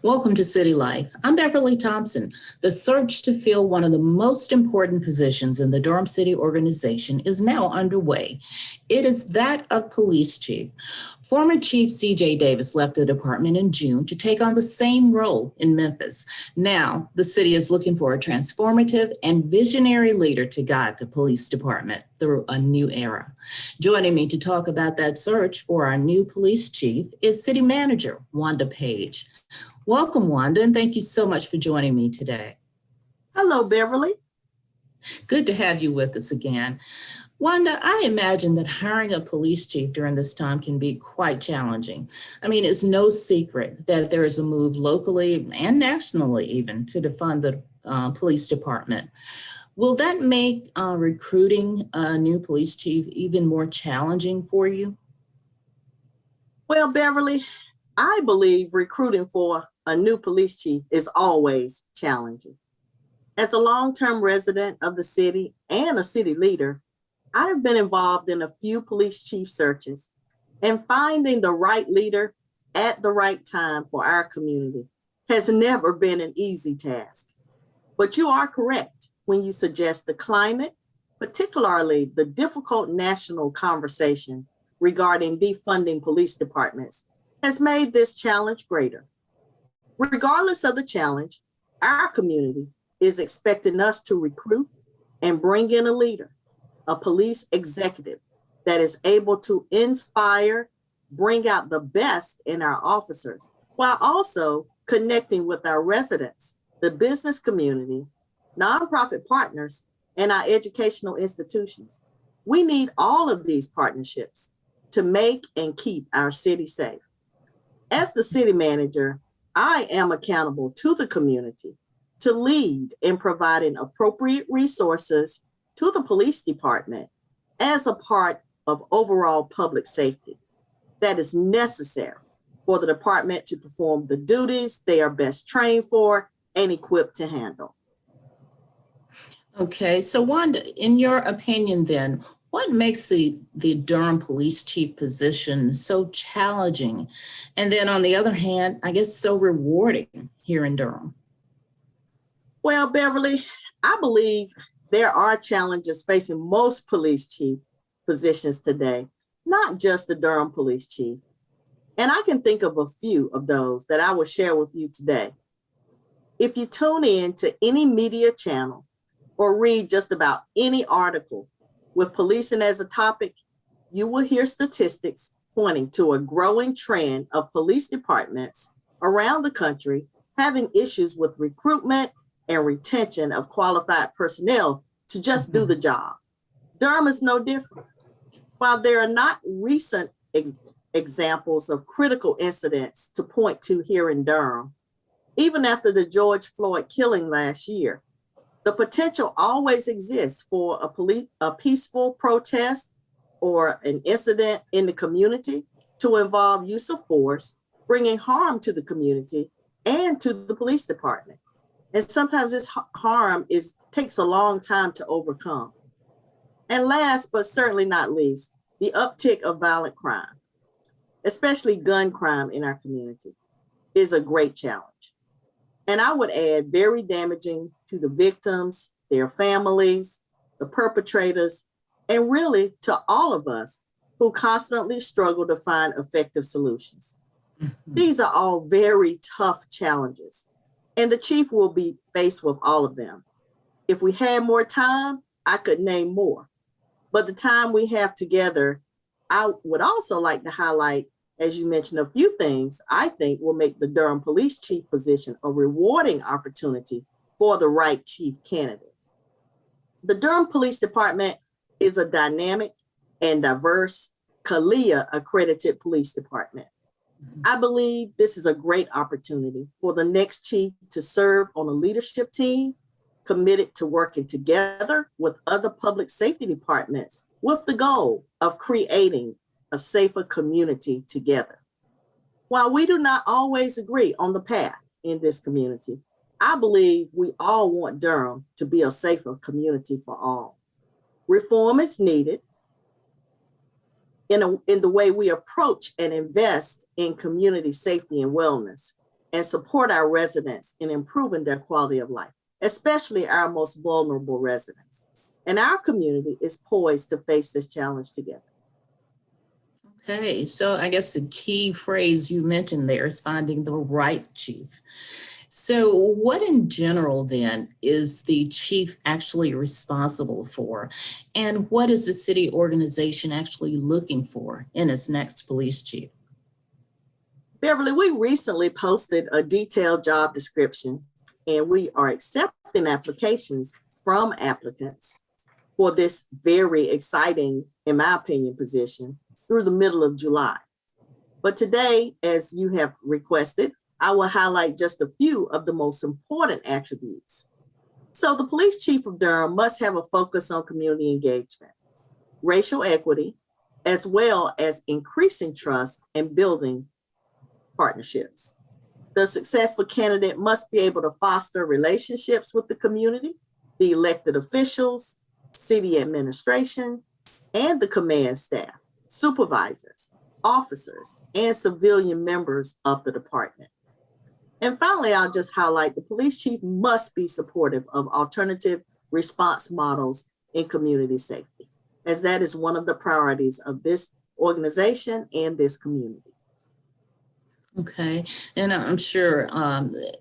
Welcome to City Life. I'm Beverly Thompson. The search to fill one of the most important positions in the Durham City organization is now underway. It is that of police chief. Former Chief C.J. Davis left the department in June to take on the same role in Memphis. Now, the city is looking for a transformative and visionary leader to guide the police department through a new era. Joining me to talk about that search for our new police chief is City Manager Wanda Page. Welcome, Wanda, and thank you so much for joining me today. Hello, Beverly. Good to have you with us again. Wanda, I imagine that hiring a police chief during this time can be quite challenging. I mean, it's no secret that there is a move locally and nationally even to defund the police department. Will that make recruiting a new police chief even more challenging for you? Well, Beverly, I believe recruiting for a new police chief is always challenging. As a long-term resident of the city and a city leader, I have been involved in a few police chief searches, and finding the right leader at the right time for our community has never been an easy task. But you are correct when you suggest the climate, particularly the difficult national conversation regarding defunding police departments, has made this challenge greater. Regardless of the challenge, our community is expecting us to recruit and bring in a leader, a police executive that is able to inspire, bring out the best in our officers, while also connecting with our residents, the business community, nonprofit partners, and our educational institutions. We need all of these partnerships to make and keep our city safe. As the city manager, I am accountable to the community to lead in providing appropriate resources to the police department as a part of overall public safety that is necessary for the department to perform the duties they are best trained for and equipped to handle. Okay, so Wanda, in your opinion then, what makes the Durham police chief position so challenging? And then on the other hand, I guess so rewarding here in Durham? Well, Beverly, I believe there are challenges facing most police chief positions today, not just the Durham police chief. And I can think of a few of those that I will share with you today. If you tune in to any media channel or read just about any article with policing as a topic, you will hear statistics pointing to a growing trend of police departments around the country having issues with recruitment and retention of qualified personnel to just do the job. Durham is no different. While there are not recent examples of critical incidents to point to here in Durham, even after the George Floyd killing last year, the potential always exists for a peaceful protest or an incident in the community to involve use of force, bringing harm to the community and to the police department. And sometimes this harm takes a long time to overcome. And last, but certainly not least, the uptick of violent crime, especially gun crime in our community, is a great challenge. And I would add very damaging to the victims, their families, the perpetrators, and really to all of us who constantly struggle to find effective solutions. These are all very tough challenges, and the chief will be faced with all of them. If we had more time, I could name more. But the time we have together, I would also like to highlight, as you mentioned, a few things I think will make the Durham police chief position a rewarding opportunity for the right chief candidate. The Durham Police Department is a dynamic and diverse CALEA accredited police department. I believe this is a great opportunity for the next chief to serve on a leadership team committed to working together with other public safety departments with the goal of creating a safer community together. While we do not always agree on the path in this community, I believe we all want Durham to be a safer community for all. Reform is needed in the way we approach and invest in community safety and wellness. and support our residents in improving their quality of life, especially our most vulnerable residents. And our community is poised to face this challenge together. Okay, so I guess the key phrase you mentioned there is finding the right chief. So what in general then is the chief actually responsible for? And what is the city organization actually looking for in its next police chief? Beverly, we recently posted a detailed job description, and we are accepting applications from applicants for this very exciting, in my opinion, position through the middle of July. But today, as you have requested, I will highlight just a few of the most important attributes. So the police chief of Durham must have a focus on community engagement, racial equity, as well as increasing trust and building partnerships. The successful candidate must be able to foster relationships with the community, the elected officials, city administration, and the command staff, supervisors, officers, and civilian members of the department. And finally, I'll just highlight the police chief must be supportive of alternative response models in community safety, as that is one of the priorities of this organization and this community. Okay, and I'm sure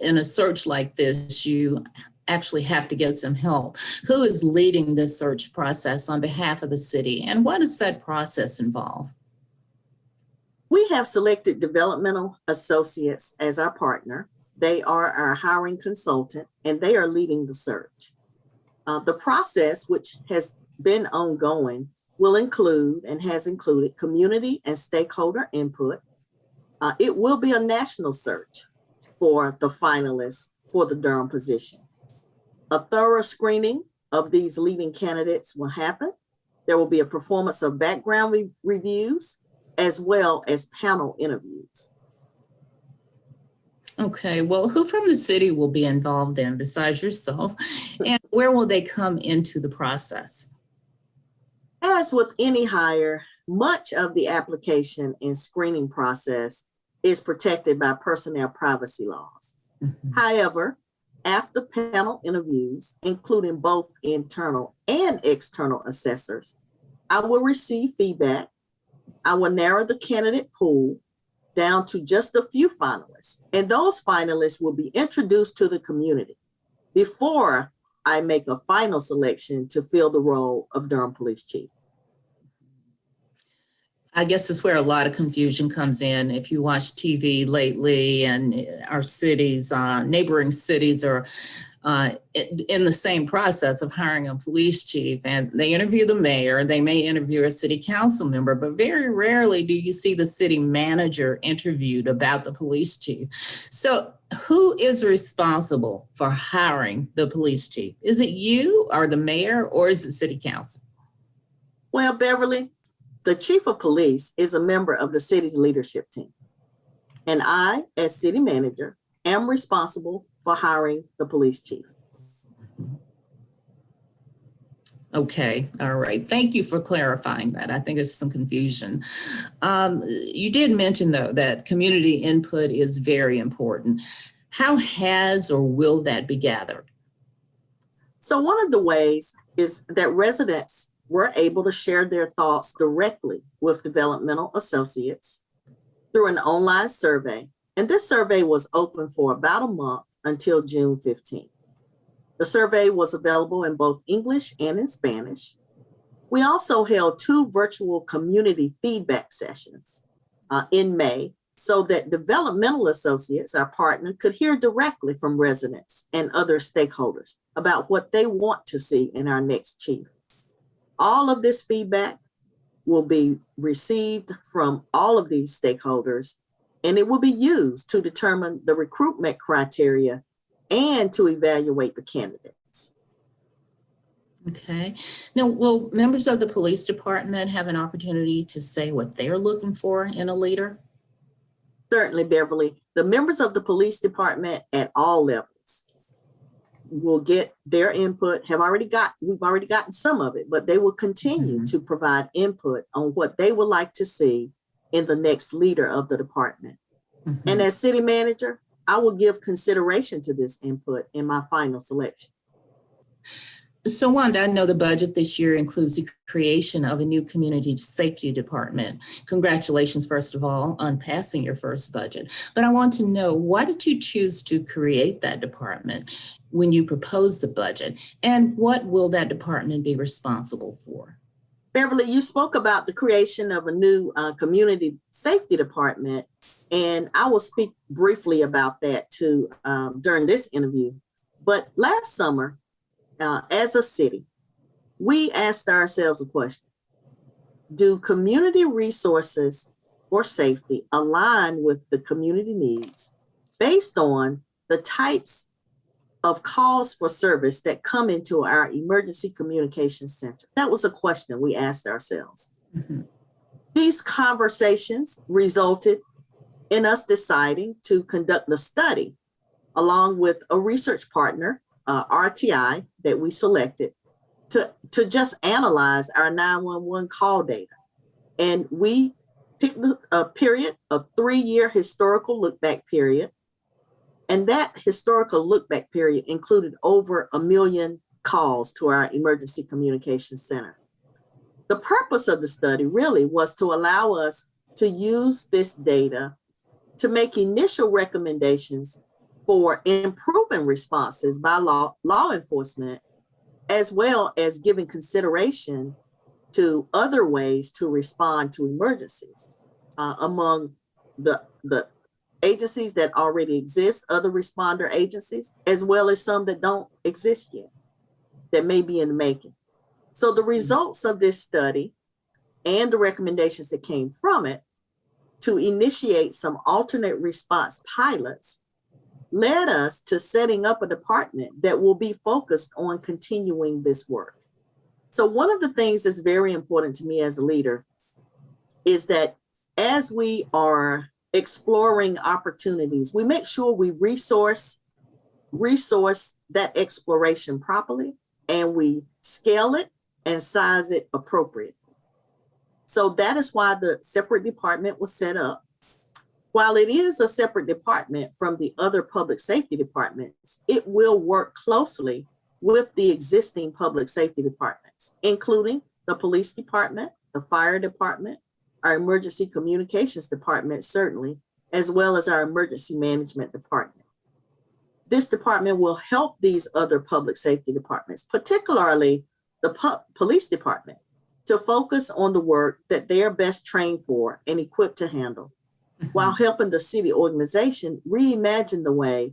in a search like this, you actually have to get some help. Who is leading this search process on behalf of the city, and what does that process involve? We have selected Developmental Associates as our partner. They are our hiring consultant, and they are leading the search. The process, which has been ongoing, will include and has included community and stakeholder input. It will be a national search for the finalists for the Durham position. A thorough screening of these leading candidates will happen. There will be a performance of background reviews as well as panel interviews. Okay, well, who from the city will be involved then besides yourself, and where will they come into the process? As with any hire, much of the application and screening process is protected by personnel privacy laws. Mhm. However, after panel interviews, including both internal and external assessors, I will receive feedback. I will narrow the candidate pool down to just a few finalists, and those finalists will be introduced to the community before I make a final selection to fill the role of Durham Police Chief. I guess that's where a lot of confusion comes in. If you watch TV lately and our cities, neighboring cities are in the same process of hiring a police chief, and they interview the mayor, they may interview a city council member, but very rarely do you see the city manager interviewed about the police chief. So who is responsible for hiring the police chief? Is it you or the mayor, or is it city council? Well, Beverly, the chief of police is a member of the city's leadership team. And I, as city manager, am responsible for hiring the police chief. Okay, all right. Thank you for clarifying that. I think there's some confusion. You did mention, though, that community input is very important. How has or will that be gathered? So one of the ways is that residents were able to share their thoughts directly with developmental associates through an online survey. And this survey was open for about a month until June 15th. The survey was available in both English and in Spanish. We also held 2 virtual community feedback sessions in May so that developmental associates, our partner, could hear directly from residents and other stakeholders about what they want to see in our next chief. All of this feedback will be received from all of these stakeholders, and it will be used to determine the recruitment criteria and to evaluate the candidates. Okay. Now, will members of the police department have an opportunity to say what they're looking for in a leader? Certainly, Beverly. The members of the police department at all levels will get their input. We've already gotten some of it, but they will continue to provide input on what they would like to see in the next leader of the department. And as city manager, I will give consideration to this input in my final selection. So Wanda, I know the budget this year includes the creation of a new community safety department. Congratulations, first of all, on passing your first budget. But I want to know, why did you choose to create that department when you proposed the budget? And what will that department be responsible for? Beverly, you spoke about the creation of a new community safety department, and I will speak briefly about that too during this interview. But last summer, as a city, we asked ourselves a question: do community resources for safety align with the community needs based on the types of calls for service that come into our emergency communications center? That was a question we asked ourselves. Mm-hmm. These conversations resulted in us deciding to conduct a study along with a research partner, RTI, that we selected to just analyze our 911 call data. And we picked a period of 3-year historical look back period. And that historical look back period included over 1 million calls to our emergency communications center. The purpose of the study really was to allow us to use this data to make initial recommendations for improving responses by law enforcement, as well as giving consideration to other ways to respond to emergencies among the agencies that already exist, other responder agencies, as well as some that don't exist yet, that may be in the making. So the results of this study and the recommendations that came from it to initiate some alternate response pilots led us to setting up a department that will be focused on continuing this work. So one of the things that's very important to me as a leader is that as we are exploring opportunities, we make sure we resource that exploration properly, and we scale it and size it appropriately. So that is why the separate department was set up. While it is a separate department from the other public safety departments, it will work closely with the existing public safety departments, including the police department, the fire department, our emergency communications department, certainly, as well as our emergency management department. This department will help these other public safety departments, particularly the police department, to focus on the work that they are best trained for and equipped to handle, while helping the city organization reimagine the way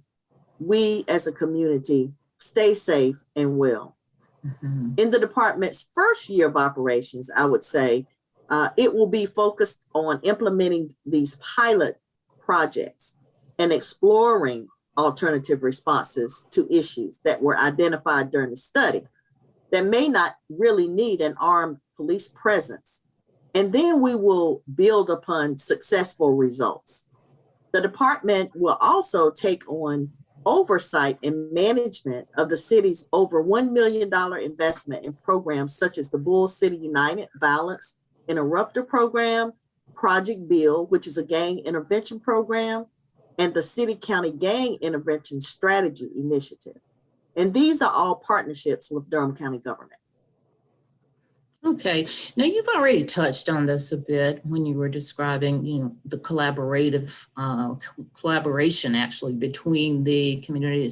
we as a community stay safe and well. Mm-hmm. In the department's first year of operations, I would say, it will be focused on implementing these pilot projects and exploring alternative responses to issues that were identified during the study that may not really need an armed police presence. And then we will build upon successful results. The department will also take on oversight and management of the city's over $1 million investment in programs such as the Bull City United Violence Interrupter Program, Project Bill, which is a gang intervention program, and the City County Gang Intervention Strategy Initiative. And these are all partnerships with Durham County government. Okay, now you've already touched on this a bit when you were describing, the collaboration actually between the community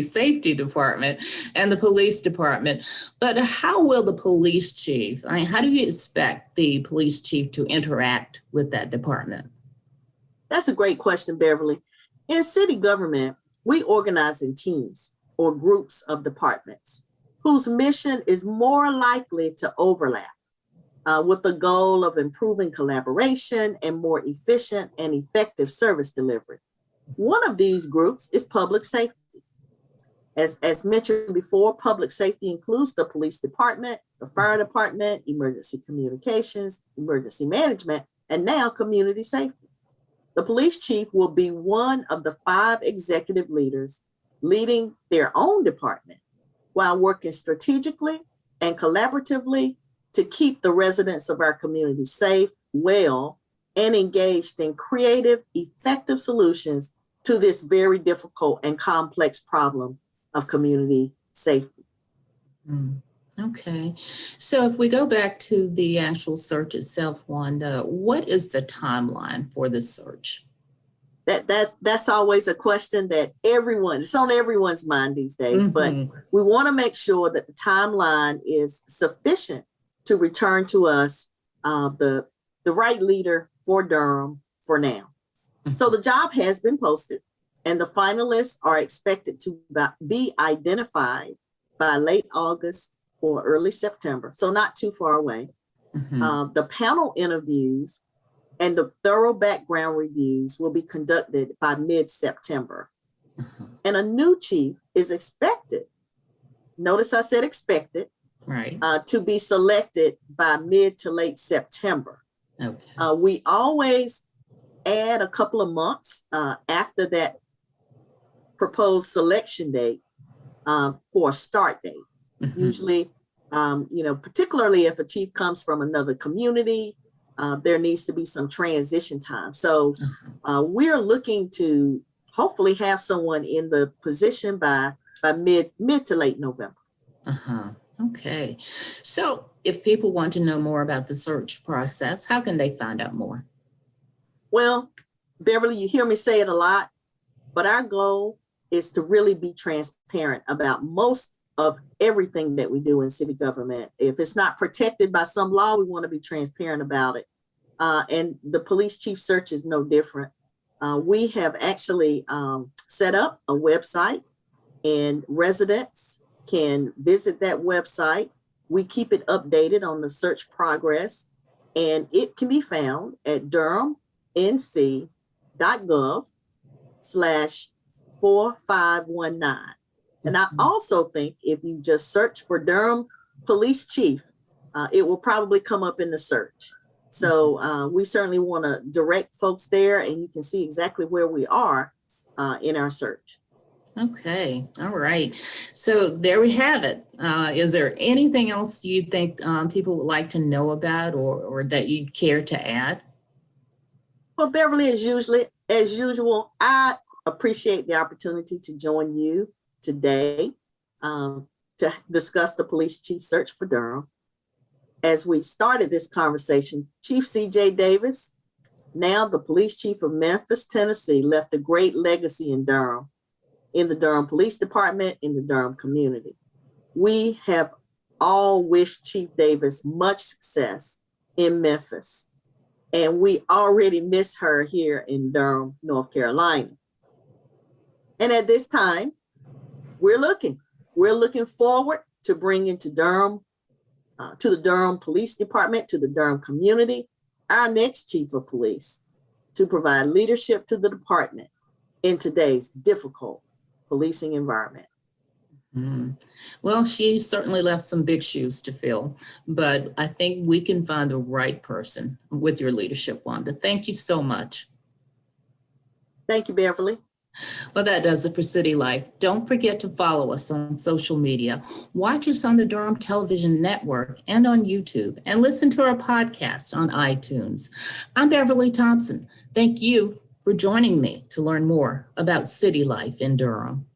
safety department and the police department. But how will the police chief, how do you expect the police chief to interact with that department? That's a great question, Beverly. In city government, we organize in teams or groups of departments whose mission is more likely to overlap with the goal of improving collaboration and more efficient and effective service delivery. One of these groups is public safety. As mentioned before, public safety includes the police department, the fire department, emergency communications, emergency management, and now community safety. The police chief will be one of the 5 executive leaders leading their own department while working strategically and collaboratively to keep the residents of our community safe, well, and engaged in creative, effective solutions to this very difficult and complex problem of community safety. Okay. So if we go back to the actual search itself, Wanda, what is the timeline for the search? That's always a question that it's on everyone's mind these days, but we want to make sure that the timeline is sufficient to return to us the right leader for Durham for now. So the job has been posted and the finalists are expected to be identified by late August or early September, so not too far away. The panel interviews and the thorough background reviews will be conducted by mid-September. And a new chief is expected, notice I said expected, right, to be selected by mid to late September. Okay. We always add a couple of months after that proposed selection date for a start date. Usually, particularly if a chief comes from another community, there needs to be some transition time. So we're looking to hopefully have someone in the position by mid to late November. Okay. So if people want to know more about the search process, how can they find out more? Well, Beverly, you hear me say it a lot, but our goal is to really be transparent about most of everything that we do in city government. If it's not protected by some law, we want to be transparent about it. And the police chief search is no different. We have actually set up a website and residents can visit that website. We keep it updated on the search progress and it can be found at durhamnc.gov/4519. And I also think if you just search for Durham Police Chief, it will probably come up in the search. So we certainly want to direct folks there and you can see exactly where we are in our search. Okay. All right. So there we have it. Is there anything else you think people would like to know about or that you'd care to add? Well, Beverly, as usual, I appreciate the opportunity to join you today to discuss the police chief search for Durham. As we started this conversation, Chief C.J. Davis, now the police chief of Memphis, Tennessee, left a great legacy in Durham, in the Durham Police Department, in the Durham community. We have all wished Chief Davis much success in Memphis, and we already miss her here in Durham, North Carolina. And at this time, we're looking forward to bringing to Durham, to the Durham Police Department, to the Durham community, our next chief of police to provide leadership to the department in today's difficult policing environment. Well, she certainly left some big shoes to fill, but I think we can find the right person with your leadership, Wanda. Thank you so much. Thank you, Beverly. Well, that does it for City Life. Don't forget to follow us on social media, watch us on the Durham Television Network and on YouTube, and listen to our podcast on iTunes. I'm Beverly Thompson. Thank you for joining me to learn more about city life in Durham.